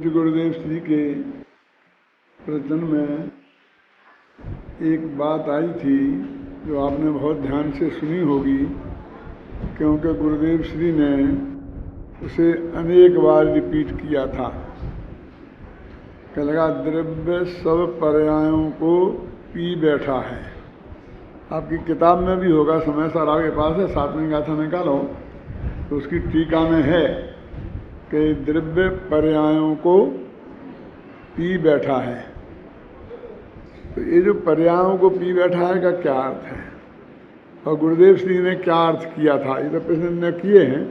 पूज्य गुरुदेव श्री के प्रवचन में एक बात आई थी जो आपने बहुत ध्यान से सुनी होगी, क्योंकि गुरुदेव श्री ने उसे अनेक बार रिपीट किया था कि लगा द्रव्य सब पर्यायों को पी बैठा है। आपकी किताब में भी होगा, समय सर आपके पास है, 7वीं गाथा निकालो तो उसकी टीका में है कि द्रव्य पर्यायों को पी बैठा है। तो ये जो पर्यायों को पी बैठा है का क्या अर्थ है और गुरुदेव श्री ने क्या अर्थ किया था, ये तो प्रश्न ने किए हैं।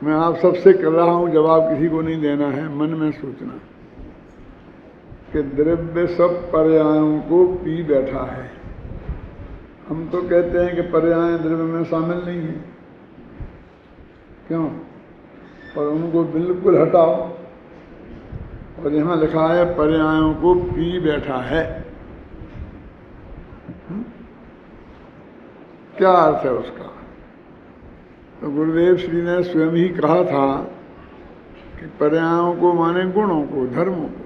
मैं आप सबसे कर रहा हूँ, जवाब किसी को नहीं देना है, मन में सोचना कि द्रव्य सब पर्यायों को पी बैठा है। हम तो कहते हैं कि पर्याय द्रव्य में शामिल नहीं है, क्यों? और उनको बिल्कुल हटाओ, और यहाँ लिखा है पर्यायों को पी बैठा है। क्या अर्थ है उसका? तो गुरुदेव श्री ने स्वयं ही कहा था कि पर्यायों को माने गुणों को, धर्मों को,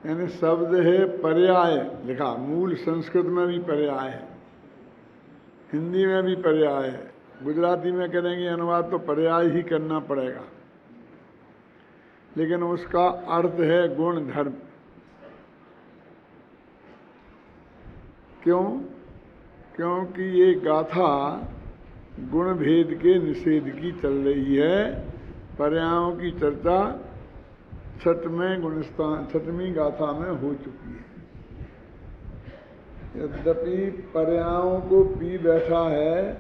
यानी शब्द है पर्याय लिखा, मूल संस्कृत में भी पर्याय है, हिंदी में भी पर्याय है, गुजराती में करेंगे अनुवाद तो पर्याय ही करना पड़ेगा, लेकिन उसका अर्थ है गुण धर्म। क्यों? क्योंकि ये गाथा गुण भेद के निषेध की चल रही है। पर्यायों की चर्चा छठवीं गाथा में हो चुकी है। यद्यपि पर्यायों को पी बैठा है,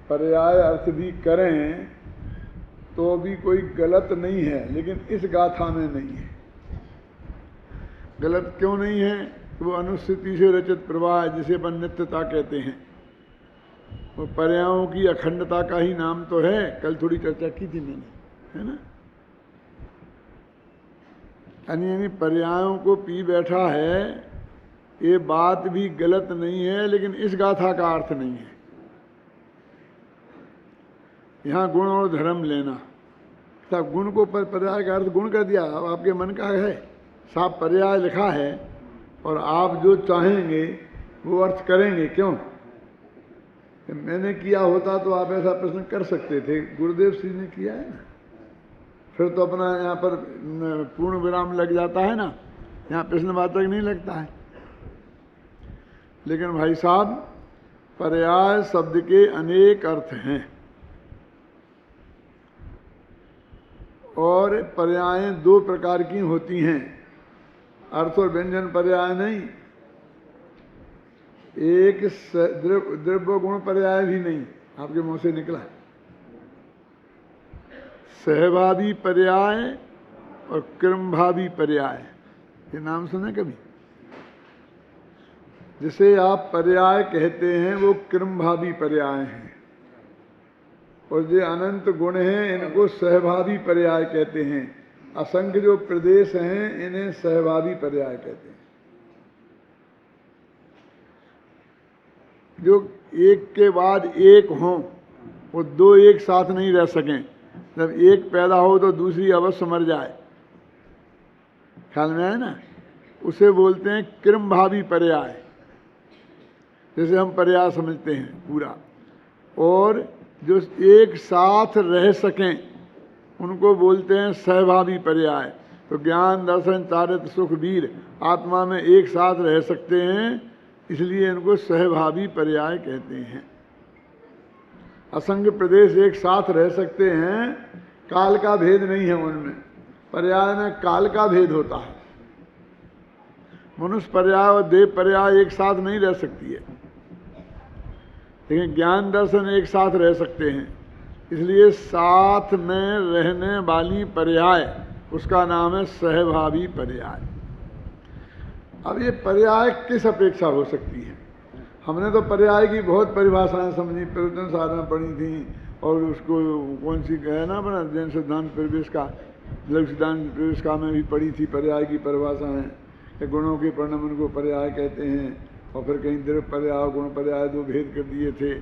पर्याय अर्थ भी करें तो भी कोई गलत नहीं है, लेकिन इस गाथा में नहीं है। गलत क्यों नहीं है? वो अनुस्थिति से रचित प्रवाह है, जिसे अपन नित्यता कहते हैं। वो पर्यायों की अखंडता का ही नाम तो है। कल थोड़ी चर्चा की थी मैंने, है ना? यानी पर्यायों को पी बैठा है, ये बात भी गलत नहीं है, लेकिन इस गाथा का अर्थ नहीं है। यहाँ गुण और धर्म लेना, तब गुण को पर्याय का अर्थ गुण कर दिया। अब आपके मन का है, साफ पर्याय लिखा है और आप जो चाहेंगे वो अर्थ करेंगे। क्यों? मैंने किया होता तो आप ऐसा प्रश्न कर सकते थे, गुरुदेव श्री ने किया है ना, फिर तो अपना यहाँ पर पूर्ण विराम लग जाता है ना, यहाँ प्रश्नवाचक नहीं लगता है। लेकिन भाई साहब, पर्याय शब्द के अनेक अर्थ हैं और पर्याय दो प्रकार की होती हैं, अर्थ और व्यंजन पर्याय नहीं। एक द्रव्य गुण पर्याय भी नहीं, आपके मुंह से निकला। सहभावी पर्याय और क्रमभावी पर्याय, ये नाम सुने कभी? जिसे आप पर्याय कहते हैं वो क्रमभावी पर्याय हैं, और जो अनंत गुण हैं इनको सहभावी पर्याय कहते हैं। असंख्य जो प्रदेश हैं इन्हें सहभावी पर्याय कहते हैं। जो एक के बाद एक हों, वो दो एक साथ नहीं रह सकें। जब एक पैदा हो तो दूसरी अवश्य मर जाए, ख्याल में आए ना? उसे बोलते हैं क्रमभावी पर्याय, जैसे हम पर्याय समझते हैं पूरा। और जो एक साथ रह सकें उनको बोलते हैं सहभावी पर्याय। तो ज्ञान, दर्शन, चारित्र, सुख, वीर आत्मा में एक साथ रह सकते हैं, इसलिए इनको सहभावी पर्याय कहते हैं। असंख्य प्रदेश एक साथ रह सकते हैं, काल का भेद नहीं है उनमें। पर्याय में काल का भेद होता है। मनुष्य पर्याय और देव पर्याय एक साथ नहीं रह सकती है, लेकिन ज्ञान दर्शन एक साथ रह सकते हैं। इसलिए साथ में रहने वाली पर्याय, उसका नाम है सहभावी पर्याय। अब ये पर्याय किस अपेक्षा हो सकती है? हमने तो पर्याय की बहुत परिभाषाएं समझी, प्रवचन साधना पढ़ी थी, और उसको कौन सी है ना अपना जैन सिद्धांत प्रवेश का, लघु सिद्धांत प्रवेश का में भी पढ़ी थी पर्याय की परिभाषाएं कि गुणों के परिणाम को पर्याय कहते हैं, और फिर कहीं द्रव्य पर्याय, गुण पर्याय दो भेद कर दिए थे।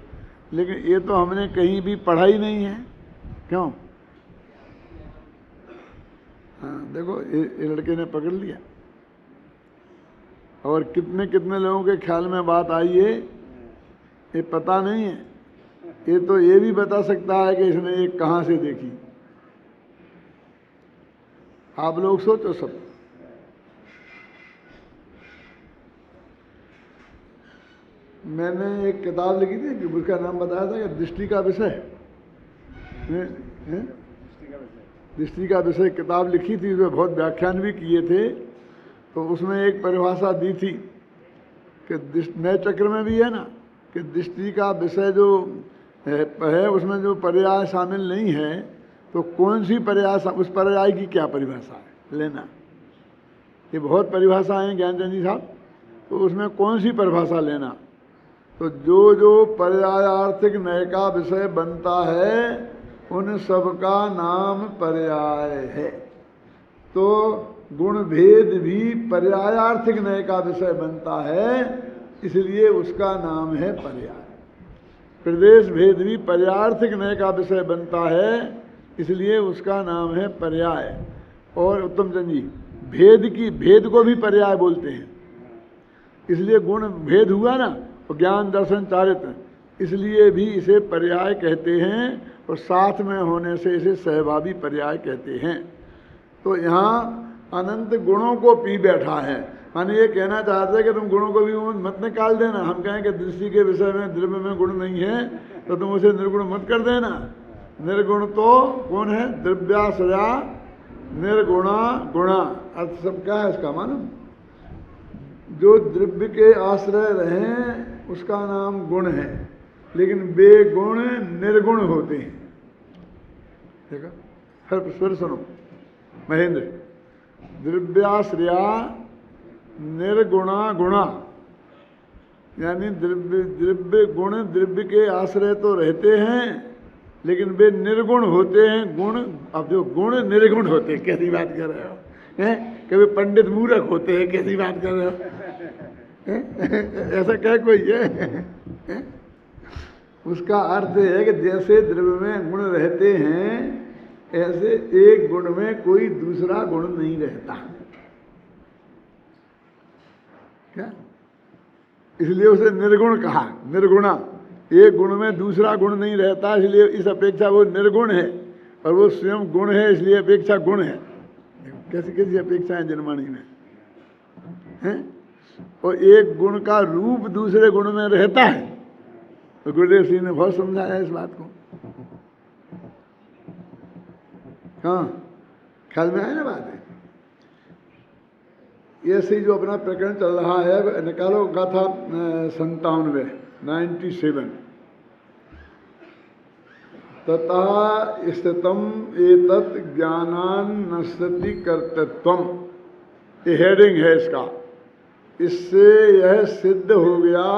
लेकिन ये तो हमने कहीं भी पढ़ा ही नहीं है। क्यों? हाँ देखो ये लड़के ने पकड़ लिया। और कितने कितने लोगों के ख्याल में बात आई है ये पता नहीं है। ये तो ये भी बता सकता है कि इसने ये कहाँ से देखी। आप लोग सोचो सब। मैंने एक किताब लिखी थी कि उसका नाम बताया था कि दृष्टि का विषय। दृष्टि का विषय किताब लिखी थी, उसमें बहुत व्याख्यान भी किए थे। तो उसमें एक परिभाषा दी थी कि नए चक्र में भी है ना कि दृष्टि का विषय जो है उसमें जो पर्याय शामिल नहीं है, तो कौन सी पर्याय, उस पर्याय की क्या परिभाषा है लेना। ये बहुत परिभाषाएं हैं ज्ञानचंद जी साहब, तो उसमें कौन सी परिभाषा लेना। तो जो जो पर्यायार्थिक नय का विषय बनता है उन सबका नाम पर्याय है। तो गुण भेद भी पर्यायार्थिक नय का विषय बनता है, इसलिए उसका नाम है पर्याय। प्रदेश भेद भी पर्यायार्थिक नय का विषय बनता है, इसलिए उसका नाम है पर्याय। और उत्तम चंद जी, भेद को भी पर्याय बोलते हैं, इसलिए गुण भेद हुआ ना, तो ज्ञान दर्शन चारित्र, इसलिए भी इसे पर्याय कहते हैं। और साथ में होने से इसे सहभावी पर्याय कहते हैं। तो यहाँ अनंत गुणों को पी बैठा है। हम ये कहना चाहते हैं कि तुम गुणों को भी मत निकाल देना। हम कहें कि दृष्टि के विषय में द्रव्य में गुण नहीं है तो तुम उसे निर्गुण मत कर देना। निर्गुण तो कौन है? द्रव्याश्रया निर्गुणा गुणा। अर्थ सब क्या है इसका मालूम? जो द्रव्य के आश्रय रहें उसका नाम गुण है, लेकिन बेगुण निर्गुण होते हैं। देखा? फिर सुनो महेंद्र, द्रव्याश्रया निर्गुणा गुणा, यानी द्रव्य गुण द्रव्य के आश्रय तो रहते हैं लेकिन वे निर्गुण होते हैं। गुण, अब जो गुण निर्गुण होते हैं, कैसी बात कर रहे हो? कभी पंडित मूर्ख होते हैं, कैसी बात कर रहे हो? ऐसा क्या कोई है? उसका अर्थ है कि जैसे द्रव्य में गुण रहते हैं ऐसे एक गुण में कोई दूसरा गुण नहीं रहता। क्या? इसलिए उसे निर्गुण कहा, निर्गुणा। एक गुण में दूसरा गुण नहीं रहता, इसलिए इस अपेक्षा वो निर्गुण है, और वो स्वयं गुण है इसलिए अपेक्षा गुण है। कैसी कैसी अपेक्षा है जनमानी में, हैं? और एक गुण का रूप दूसरे गुण में रहता है। तो गुरुदेव सिंह ने बहुत समझाया इस बात को। हाँ, ख्याल में आया ना बात है? ऐसे ही जो अपना प्रकरण चल रहा है, निकालो गाथा 97 तथा स्थितम एतत् ज्ञानान्नश्यति कर्तृत्वम, ये हेडिंग है इसका। इससे यह सिद्ध हो गया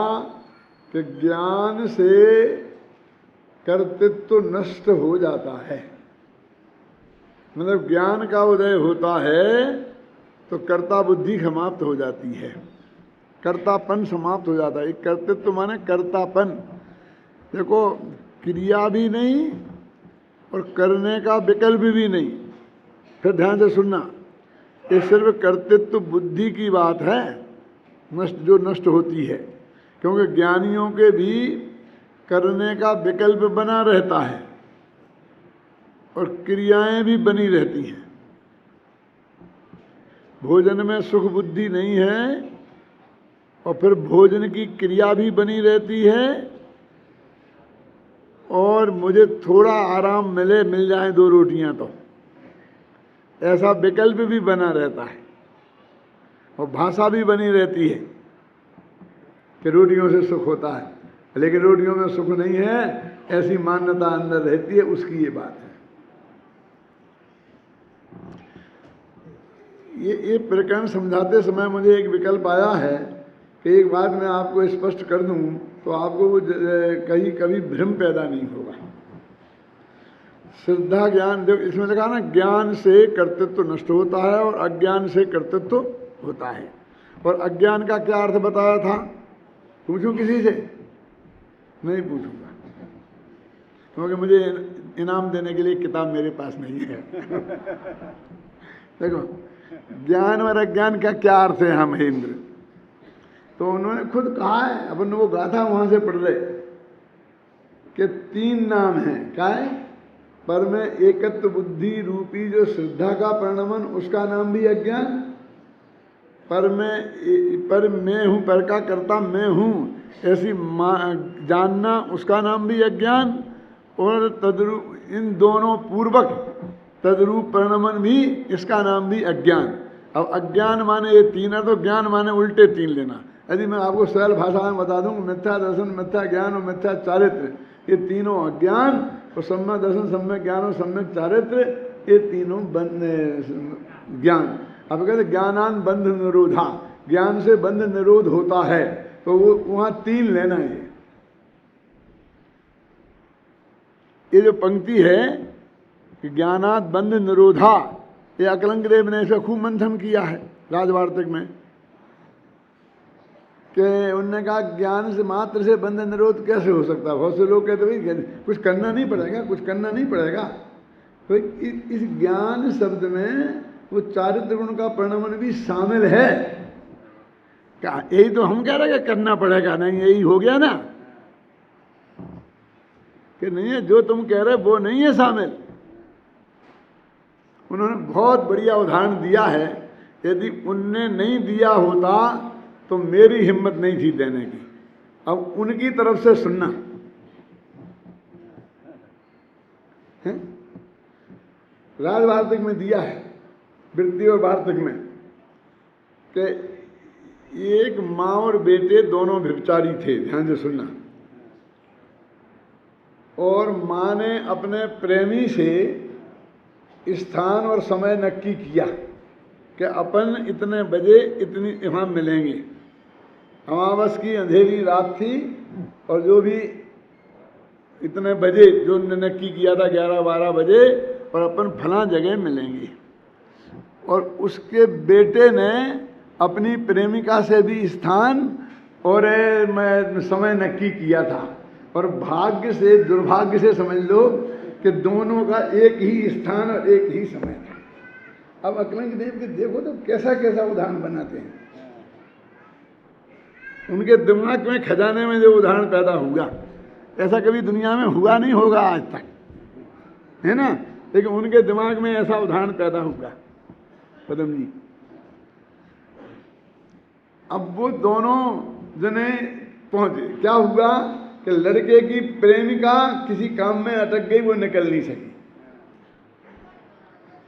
कि ज्ञान से कर्तृत्व नष्ट हो जाता है। मतलब ज्ञान का उदय होता है तो कर्ता बुद्धि समाप्त हो जाती है, कर्तापन समाप्त हो जाता है। एक कर्तृत्व माने कर्तापन। देखो, क्रिया भी नहीं और करने का विकल्प भी नहीं। फिर ध्यान से सुनना, ये सिर्फ कर्तृत्व बुद्धि की बात है, नष्ट जो नष्ट होती है। क्योंकि ज्ञानियों के भी करने का विकल्प बना रहता है और क्रियाएं भी बनी रहती हैं। भोजन में सुख बुद्धि नहीं है और फिर भोजन की क्रिया भी बनी रहती है, और मुझे थोड़ा आराम मिल जाए 2 रोटियां तो, ऐसा विकल्प भी बना रहता है। और भाषा भी बनी रहती है कि रोटियों से सुख होता है, लेकिन रोटियों में सुख नहीं है, ऐसी मान्यता अंदर रहती है। उसकी ये बात है। ये प्रकरण समझाते समय मुझे एक विकल्प आया है कि एक बात मैं आपको स्पष्ट कर दूं तो आपको कहीं कभी भ्रम पैदा नहीं होगा। श्रद्धा ज्ञान, देखो इसमें लिखा ना, ज्ञान से कर्तृत्व नष्ट होता है और अज्ञान से कर्तृत्व होता है। और अज्ञान का क्या अर्थ बताया था? पूछूं किसी से? नहीं पूछूंगा, क्योंकि मुझे इनाम देने के लिए किताब मेरे पास नहीं है। देखो ज्ञान और अज्ञान का क्या अर्थ है हम महेंद्र, तो उन्होंने खुद कहा है, अपन वो गाथा वहां से पढ़ रहे कि 3 नाम हैं। क्या है? पर में एकत्व बुद्धि रूपी जो श्रद्धा का परिणमन, उसका नाम भी अज्ञान। पर मैं हूँ, पर का कर्ता मैं हूँ ऐसी जानना, उसका नाम भी अज्ञान। और तद्रूप इन दोनों पूर्वक तद्रूप परिणमन भी, इसका नाम भी अज्ञान। अब अज्ञान माने ये 3 है, तो ज्ञान माने उल्टे 3 लेना। यदि मैं आपको सरल भाषा में बता दूं, मिथ्या दर्शन, मिथ्या ज्ञान और मिथ्या चारित्र, ये तीनों अज्ञान, और सम्यक दर्शन, सम्यक ज्ञान और सम्यक चारित्र, ये तीनों ज्ञान। अब कहते ज्ञानान बंध निरोधा, ज्ञान से बंध निरोध होता है, तो वो वहां 3 लेना है। ये जो पंक्ति है कि ज्ञानात बंध निरोधा, ये अकलंक देव ने ऐसे खूब मंथन किया है राजवार्तिक में, कि उन्होंने कहा ज्ञान से मात्र से बंध निरोध कैसे हो सकता है। बहुत से लोग कहते भाई कुछ करना नहीं पड़ेगा, कुछ करना नहीं पड़ेगा। तो इस ज्ञान शब्द में वो चारित्र गुण का परिणमन भी शामिल है। क्या यही तो हम कह रहे हैं कि करना पड़ेगा? नहीं, यही हो गया ना कि नहीं है, जो तुम कह रहे वो नहीं है शामिल। उन्होंने बहुत बढ़िया उदाहरण दिया है, यदि उनने नहीं दिया होता तो मेरी हिम्मत नहीं थी देने की। अब उनकी तरफ से सुनना है। राजवार्तिक में दिया है, वृत्ति और वार्तिक में, कि एक माँ और बेटे दोनों व्यभिचारी थे। ध्यान से सुनना। और माँ ने अपने प्रेमी से स्थान और समय नक्की किया कि अपन इतने बजे इतनी वहाँ मिलेंगे। अमावस की अंधेरी रात थी, और जो भी इतने बजे जो उन्होंने नक्की किया था 11-12 बजे, और अपन फलां जगह मिलेंगे। और उसके बेटे ने अपनी प्रेमिका से भी स्थान और समय नक्की किया था। और भाग्य से, दुर्भाग्य से समझ लो कि दोनों का एक ही स्थान और एक ही समय था। अब अकलंक देव के देखो तो कैसा कैसा उदाहरण बनाते हैं। उनके दिमाग में, खजाने में जो उदाहरण पैदा हुआ, ऐसा कभी दुनिया में हुआ नहीं होगा आज तक, है ना। लेकिन उनके दिमाग में ऐसा उदाहरण पैदा हुआ पदम जी। अब वो दोनों जने पहुंचे। क्या हुआ कि लड़के की प्रेमिका किसी काम में अटक गई, वो निकल नहीं सकी।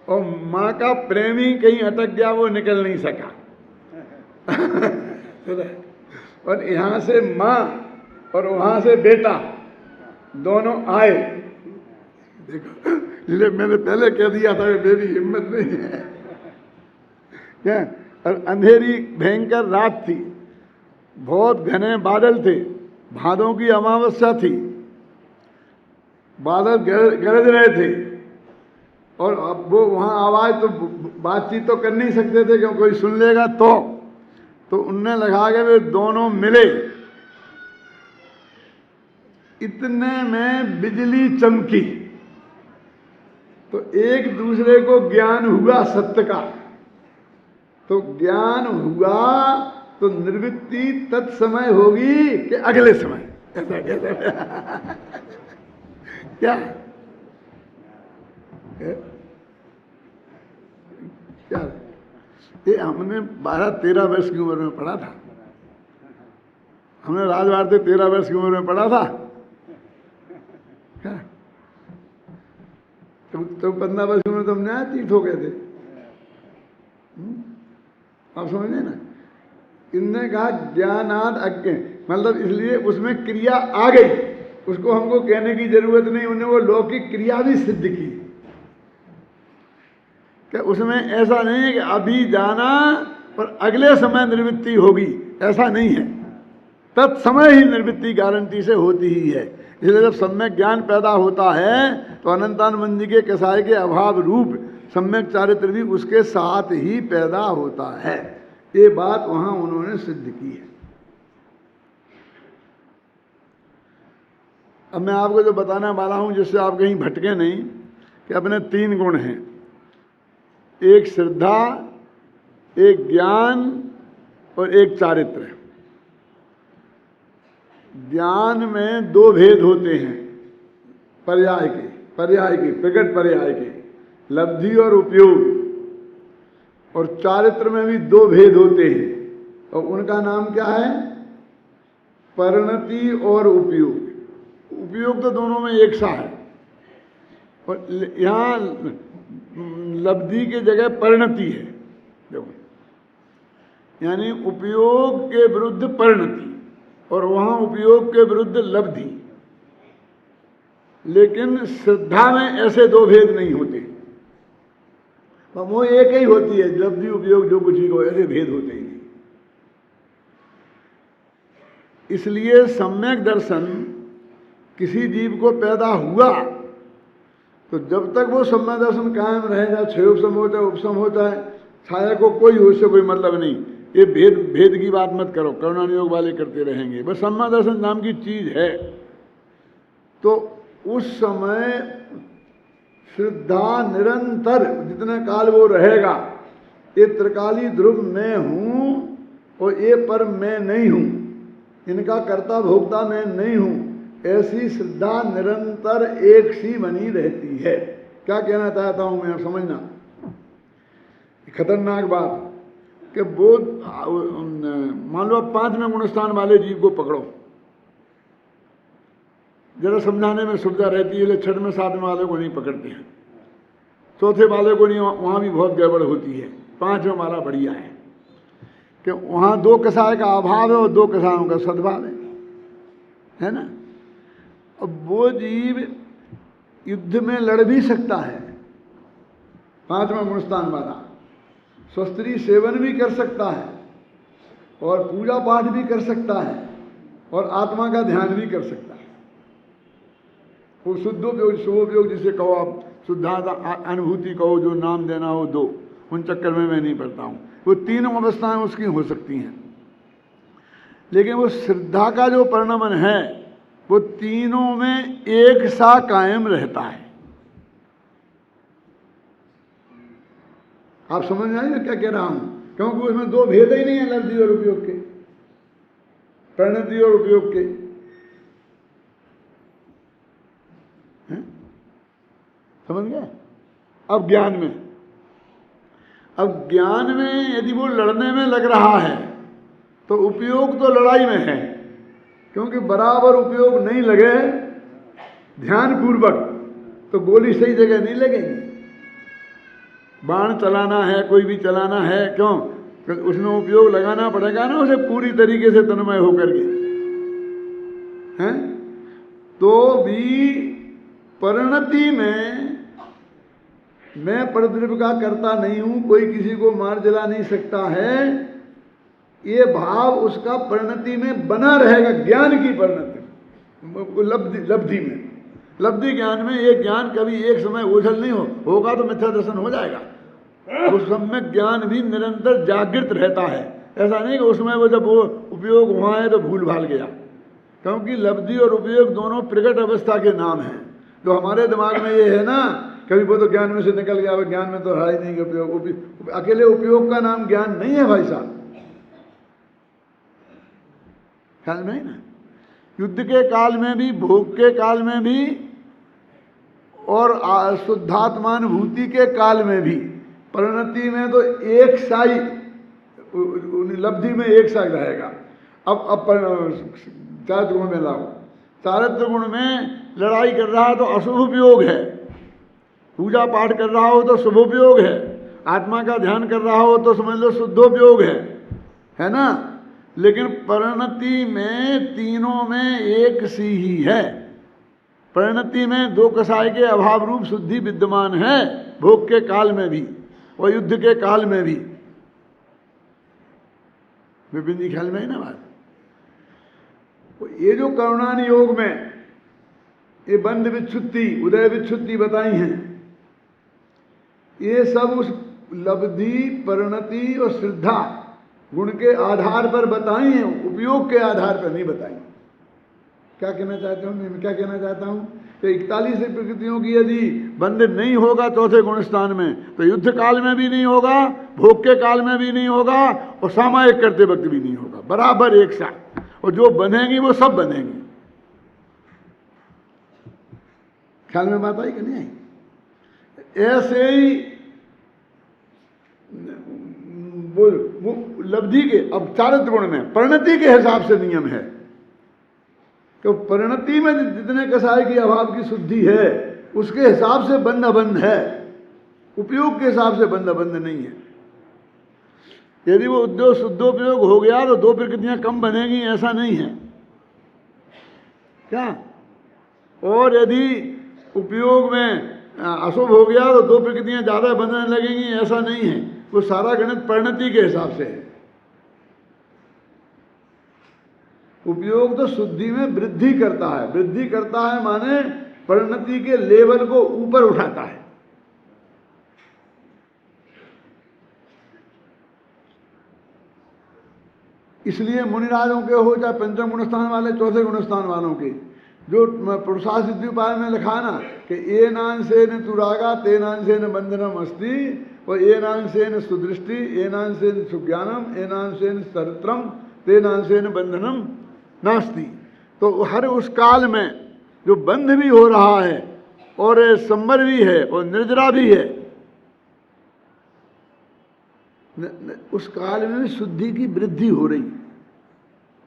और माँ का प्रेमी कहीं अटक गया, वो निकल नहीं सका। और यहाँ से माँ और वहाँ से बेटा दोनों आए। देखो, इसलिए मैंने पहले कह दिया था कि मेरी हिम्मत नहीं है क्या। और अंधेरी भयंकर रात थी, बहुत घने बादल थे, भादों की अमावस्या थी, बादल गरज रहे थे। और अब वो वहाँ आवाज़ तो बातचीत तो कर नहीं सकते थे, क्योंकि कोई सुन लेगा तो उनने लगा के वे दोनों मिले। इतने में बिजली चमकी, तो एक दूसरे को ज्ञान हुआ सत्य का। तो ज्ञान हुआ तो निर्वृत्ति तत्समय होगी कि अगले समय, ऐसा कैसा क्या क्या ये हमने 12-13 वर्ष की उम्र में पढ़ा था। हमने राजवार्तिक 13 वर्ष की उम्र में पढ़ा था क्या। तो 15 वर्ष की उम्र में तो हम न्यायातीत हो गए थे। आप समझे ना। इनने कहा ज्ञानाद अज्ञ, मतलब इसलिए उसमें क्रिया आ गई, उसको हमको कहने की जरूरत नहीं। उन्हें वो लौकिक क्रिया भी सिद्ध की कि उसमें ऐसा नहीं है कि अभी जाना और अगले समय निवृत्ति होगी, ऐसा नहीं है। तत्समय ही निवृत्ति गारंटी से होती ही है। इसलिए जब सम्यक ज्ञान पैदा होता है तो अनंतानंद जी के कसाय के अभाव रूप सम्यक चारित्र भी उसके साथ ही पैदा होता है। ये बात वहां उन्होंने सिद्ध की है। अब मैं आपको जो बताने वाला हूं, जिससे आप कहीं भटके नहीं, कि अपने 3 गुण हैं। एक श्रद्धा, एक ज्ञान और एक चारित्र। ज्ञान में दो भेद होते हैं, पर्याय के प्रकट पर्याय के, लब्धि और उपयोग। और चारित्र में भी दो भेद होते हैं, और उनका नाम क्या है? परिणति और उपयोग। उपयोग तो दोनों में एक सा है, और यहाँ लब्धि की जगह परिणति है। देखो, यानी उपयोग के विरुद्ध परिणति, और वहाँ उपयोग के विरुद्ध लब्धि। लेकिन श्रद्धा में ऐसे दो भेद नहीं होते, वो एक ही होती है, लब्धि उपयोग जो कुछ भी हो, ऐसे भेद होते ही नहीं। इसलिए सम्यक दर्शन किसी जीव को पैदा हुआ तो जब तक वो सम्यक दर्शन कायम रहेगा, क्षयोपशम होता है, उपशम होता है, छाया को कोई उससे कोई मतलब नहीं। ये भेद की बात मत करो, करुणानियोग वाले करते रहेंगे। बस सम्यक दर्शन नाम की चीज है। तो उस समय श्रद्धा निरंतर जितने काल वो रहेगा, ये त्रिकाली ध्रुव मैं हूं और ये पर मैं नहीं हूं, इनका कर्ता भोक्ता मैं नहीं हूं, ऐसी श्रद्धा निरंतर एक सी बनी रहती है। क्या कहना चाहता हूं मैं, समझना। खतरनाक बात कि बोध, मान लो अब 5वें गुणस्थान वाले जीव को पकड़ो, जरा समझाने में सुविधा रहती है, लेकिन 6वें 7वें वाले को नहीं पकड़ते हैं, 4थे वाले को नहीं, वहाँ भी बहुत गड़बड़ होती है। 5वें वाला बढ़िया है कि वहाँ 2 कसाय का अभाव है और 2 कसायों का सद्भाव है ना। अब वो जीव युद्ध में लड़ भी सकता है, 5वां गुणस्थान वाला, स्वस्त्री सेवन भी कर सकता है, और पूजा पाठ भी कर सकता है, और आत्मा का ध्यान भी कर सकता है। वो शुद्धोपयोग, शुभोपयोग जिसे कहो आप, शुद्धाता अनुभूति कहो, जो नाम देना हो दो, उन चक्कर में मैं नहीं पड़ता हूँ। वो तीनों अवस्थाएं उसकी हो सकती हैं, लेकिन वो श्रद्धा का जो परिणमन है वो तीनों में एक सा कायम रहता है। आप समझ में आए मैं क्या कह रहा हूं? क्योंकि उसमें 2 भेद ही नहीं है, लब्धि और उपयोग के, परिणति और उपयोग के। समझ गए? अब ज्ञान में यदि वो लड़ने में लग रहा है तो उपयोग तो लड़ाई में है, क्योंकि बराबर उपयोग नहीं लगे ध्यान पूर्वक तो गोली सही जगह नहीं लगेगी। बाण चलाना है, कोई भी चलाना है, क्यों? उसमें उपयोग लगाना पड़ेगा ना उसे पूरी तरीके से तन्मय होकर के, हैं? तो भी परिणति में मैं परद्रव्य का करता नहीं हूं, कोई किसी को मार जला नहीं सकता है, ये भाव उसका परिणति में बना रहेगा। ज्ञान की परिणति, लब्धि में, लब्धि ज्ञान में ये ज्ञान कभी एक समय ओझल नहीं होगा तो मिथ्या दर्शन हो जाएगा। उस सम्यक ज्ञान भी निरंतर जागृत रहता है। ऐसा नहीं कि उसमें वो जब वो उपयोग हुआ है तो भूल भाल गया, क्योंकि लब्धि और उपयोग दोनों प्रकट अवस्था के नाम हैं। जो हमारे दिमाग में ये है ना, कभी वो तो ज्ञान में से निकल गया, ज्ञान में तो रहा ही नहीं कि उपयोग, अकेले उपयोग का नाम ज्ञान नहीं है भाई साहब, ख्याल में ना। युद्ध के काल में भी, भोग के काल में भी, और शुद्धात्मानुभूति के काल में भी, परिणति में तो एक साई, लब्धि में एक साई रहेगा। अब चारित्र गुण में लाओ, चारित्र गुण में लड़ाई कर रहा है तो अशुभ उपयोग है, पूजा पाठ कर रहा हो तो शुभोपयोग है, आत्मा का ध्यान कर रहा हो तो समझ लो शुद्धोपयोग है ना। लेकिन परिणति में तीनों में एक सी ही है। परिणति में 2 कसाय के अभाव रूप शुद्धि विद्यमान है, भोग के काल में भी और युद्ध के काल में भी। विभिन्न ख्याल में है ना बात। ये जो करुणानियोग में ये बंध विच्छुत्ति, उदय विच्छुत्ति बताई हैं, ये सब उस लब्धि, परिणति और श्रद्धा गुण के आधार पर बताई हैं, उपयोग के आधार पर नहीं बताई। क्या कहना चाहता हूँ मैं? क्या कहना चाहता हूँ तो 41 प्रकृतियों की यदि बंधन नहीं होगा चौथे गुण स्थान में, तो युद्ध काल में भी नहीं होगा, भोग के काल में भी नहीं होगा, और सामायिक करते वक्त भी नहीं होगा, बराबर एक साथ। और जो बनेंगी वो सब बनेंगी। ख्याल में बात आई कि नहीं आई? ऐसे ही वो लब्धि के, अब चारित्र गुण में परिणति के हिसाब से नियम है। तो परिणति में जितने कसाय की अभाव की शुद्धि है उसके हिसाब से बंध अबंध है, उपयोग के हिसाब से बंध अबंध नहीं है। यदि वो उद्योग शुद्धोपयोग हो गया तो दो प्रकृतियां कम बनेगी, ऐसा नहीं है क्या? और यदि उपयोग में अशुभ हो गया तो दो प्रकृतियां ज्यादा बनने लगेंगी, ऐसा नहीं है। वो सारा गणित परिणति के हिसाब से है। उपयोग तो शुद्धि में वृद्धि करता है, वृद्धि करता है माने परिणति के लेवल को ऊपर उठाता है। इसलिए मुनिराजों के हो चाहे पंचम गुण स्थान वाले, चौथे गुण स्थान वालों के, जो पुरुषार्थ सिद्धि उपाय में लिखा है ना कि एनांशेन तुरागा तेनांशेन बंधनम अस्ति, और एनांशेन सुदृष्टि, एनांशेन सुज्ञानम, एनांशेन चरित्रम, तेनांशेन बंधनम नास्ति। तो हर उस काल में जो बंध भी हो रहा है और संवर भी है और निर्जरा भी है, उस काल में भी शुद्धि की वृद्धि हो रही।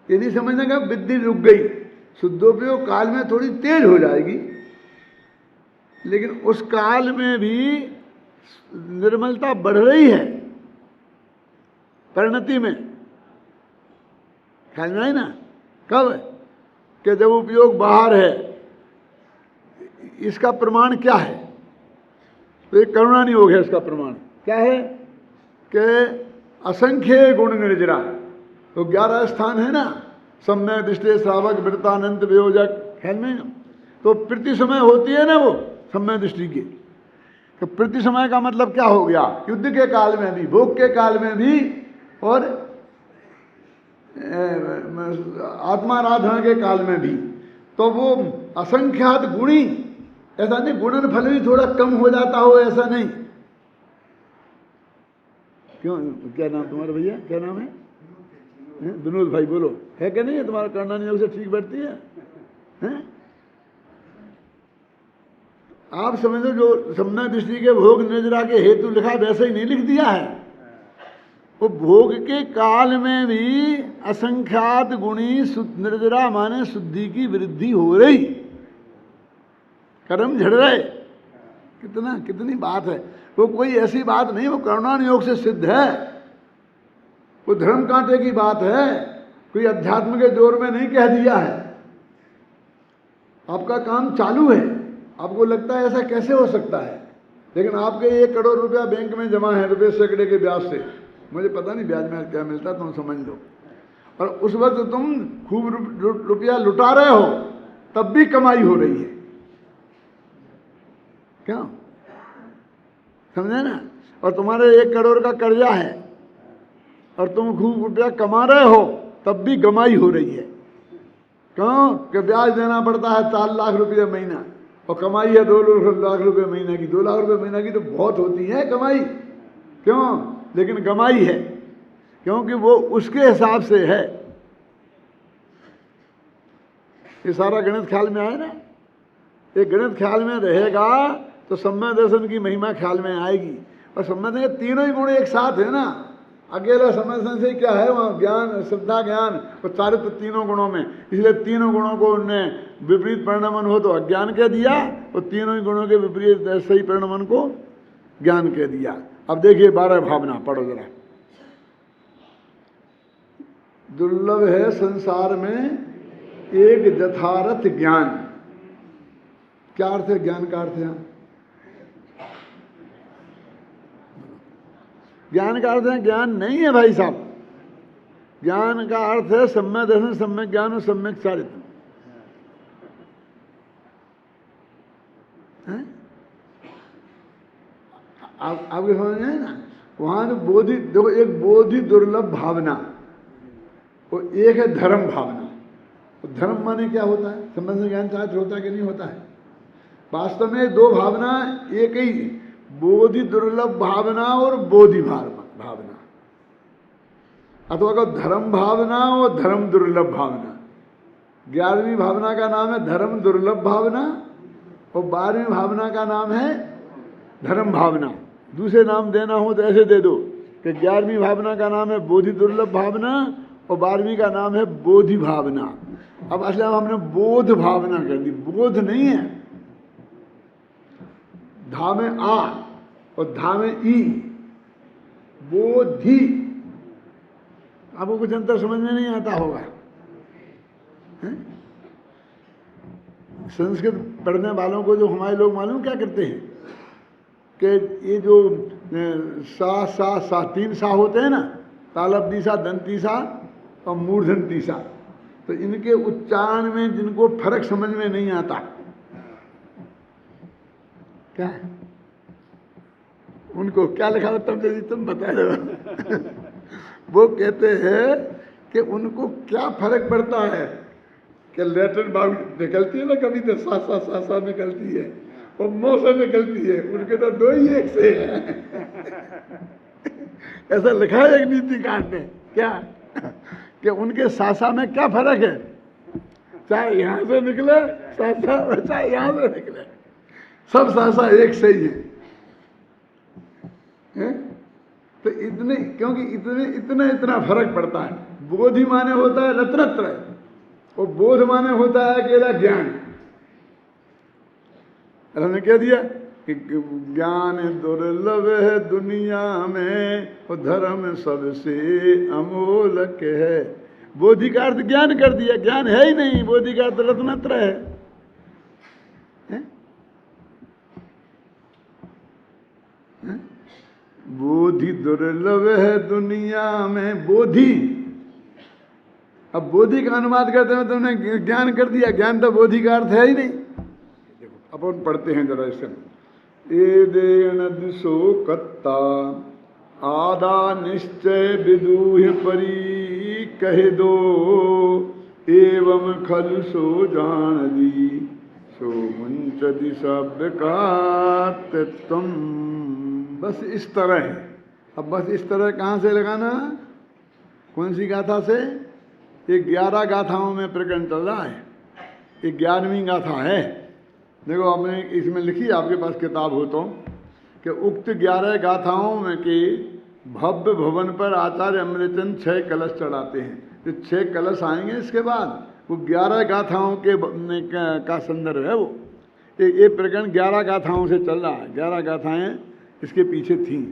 ये नहीं समझना कि वृद्धि रुक गई, शुद्धोपयोग काल में थोड़ी तेज हो जाएगी, लेकिन उस काल में भी निर्मलता बढ़ रही है परिणति में। ख्याल में है ना? कब? कि जब उपयोग बाहर है। इसका प्रमाण क्या है? तो एक करुणा नहीं हो गया। इसका प्रमाण क्या है कि असंख्य गुण निर्जरा, तो 11 स्थान है ना, सम्यक दृष्टि श्रावक वृत्तानंत वियोजक। ख्याल में? तो प्रति समय होती है ना वो सम्यक दृष्टि की। तो प्रति समय का मतलब क्या हो गया? युद्ध के काल में भी, भोग के काल में भी, और आत्माराधना के काल में भी। तो वो असंख्यात गुणी, ऐसा नहीं गुणन फल भी थोड़ा कम हो जाता हो, ऐसा नहीं। क्यों? क्या नाम तुम्हारा भैया? क्या नाम है? विनोद भाई बोलो, है क्या नहीं है? तुम्हारा करना नियोग से ठीक बैठती है, हैं? आप समझो जो सम्यक दृष्टि के भोग निर्जरा के हेतु लिखा वैसे ही नहीं लिख दिया है। वो भोग के काल में भी असंख्यात गुणी निर्जरा माने शुद्धि की वृद्धि हो रही, कर्म झड़ रहे। कितनी बात है। वो कोई ऐसी बात नहीं, वो करुणानुयोग से सिद्ध है। वो धर्म कांटे की बात है, कोई अध्यात्म के जोर में नहीं कह दिया है। आपका काम चालू है, आपको लगता है ऐसा कैसे हो सकता है, लेकिन आपके 1 करोड़ रुपया बैंक में जमा है, रुपये सैकड़े के ब्याज से। मुझे पता नहीं ब्याज में क्या मिलता, तुम समझ लो। और उस वक्त तुम खूब रुपया लुटा रहे हो, तब भी कमाई हो रही है। क्यों? समझे ना? और तुम्हारे 1 करोड़ का कर्जा है और तुम खूब रुपया कमा रहे हो, तब भी कमाई हो रही है। क्यों? कि ब्याज देना पड़ता है 4 लाख रुपये महीना, और कमाई है 2 लाख रुपये महीने की। 2 लाख रुपये महीने की तो बहुत होती है कमाई। क्यों? लेकिन कमाई है, क्योंकि वो उसके हिसाब से है। ये सारा गणित ख्याल में आए ना? ये गणित ख्याल में रहेगा तो सम्यक दर्शन की महिमा ख्याल में आएगी। और सम्यक दर्शन तीनों ही गुण एक साथ है ना। अकेला सम्यक दर्शन से क्या है? वहाँ ज्ञान, श्रद्धा, ज्ञान और चारित्र, तीनों गुणों में। इसलिए तीनों गुणों को उनने विपरीत परिणमन हो तो अज्ञान कह दिया, और तीनों ही गुणों के विपरीत सही परिणमन को ज्ञान कह दिया। अब देखिए 12 भावना पढ़ो जरा। दुर्लभ है संसार में एक यथार्थ ज्ञान। क्या अर्थ है ज्ञान का? अर्थ है ज्ञान का अर्थ है ज्ञान नहीं है भाई साहब। ज्ञान का अर्थ है सम्यक दर्शन, सम्यक ज्ञान और सम्यक चारित्र। आपके समझ में है ना? वहां जो बोधि, देखो एक बोधि दुर्लभ भावना और एक है धर्म भावना। और धर्म माने क्या होता है? संबंध ज्ञान चारित्र होता है कि नहीं होता है? वास्तव में दो भावना एक ही, बोधि दुर्लभ भावना और बोधि भावना, अथवा को धर्म भावना और धर्म दुर्लभ भावना। 11वीं भावना का नाम है धर्म दुर्लभ भावना और 12वीं भावना का नाम है धर्म भावना। दूसरे नाम देना हो तो ऐसे दे दो कि 11वीं भावना का नाम है बोधि दुर्लभ भावना और 12वीं का नाम है बोधि भावना। अब असल में हमने बोध भावना कर दी, बोध नहीं है। धा में आ और धा में ई, बोधि। आपको कुछ अंतर समझ में नहीं आता होगा। संस्कृत पढ़ने वालों को जो हमारे लोग मालूम क्या करते हैं कि ये जो सा सा सा 3 सा होते हैं ना, तालब दिशा, दंतीसा और मूर्धन तीसा, तो इनके उच्चारण में जिनको फर्क समझ में नहीं आता, क्या है? उनको क्या लिखा होता है तुम बता दो। वो कहते हैं कि उनको क्या फर्क पड़ता है कि लेटर बाउंड निकलती है ना, कभी तो सा निकलती है और मौ से निकलती है, उनके तो दो ही एक से है। ऐसा लिखा है एक नीतिकांड में, क्या कि उनके सासा में क्या फर्क है, चाहे यहां से निकले सासा, चाहे यहां से निकले, सब सासा एक से ही है? तो इतने, क्योंकि इतना फर्क पड़ता है। बोधि माने होता है रत्नत्रय और बोध माने होता है अकेला ज्ञान। हमने कह दिया कि ज्ञान दुर्लभ है दुनिया में और धर्म सबसे अमोलक है। बोधि का अर्थ ज्ञान कर दिया, ज्ञान है ही नहीं, बोधि का अर्थ रत्नत्रय है। बोधि दुर्लभ है दुनिया में, बोधि। अब बोधि का अनुवाद करते हैं तुमने ज्ञान कर दिया, ज्ञान तो बोधि का अर्थ है ही नहीं। देखो अपन पढ़ते हैं जरा इससे। ए देन दिशो कत्ता आदा निश्चय विदूह परी कह दो, एवं खल सो जान दी सो मुंच दिशा विकात तुम। बस इस तरह है। अब बस इस तरह कहाँ से लगाना, कौन सी गाथा से? ये 11 गाथाओं में प्रकरण चल रहा है, ये 11वीं गाथा है। देखो हमने इसमें लिखी, आपके पास किताब हो तो, कि उक्त 11 गाथाओं में के भव्य भवन पर आचार्य अमृतचंद 6 कलश चढ़ाते हैं। जो 6 कलश आएंगे इसके बाद, वो 11 गाथाओं के का संदर्भ है। वो ये प्रकरण 11 गाथाओं से चल रहा है, 11 गाथाएं इसके पीछे थीं।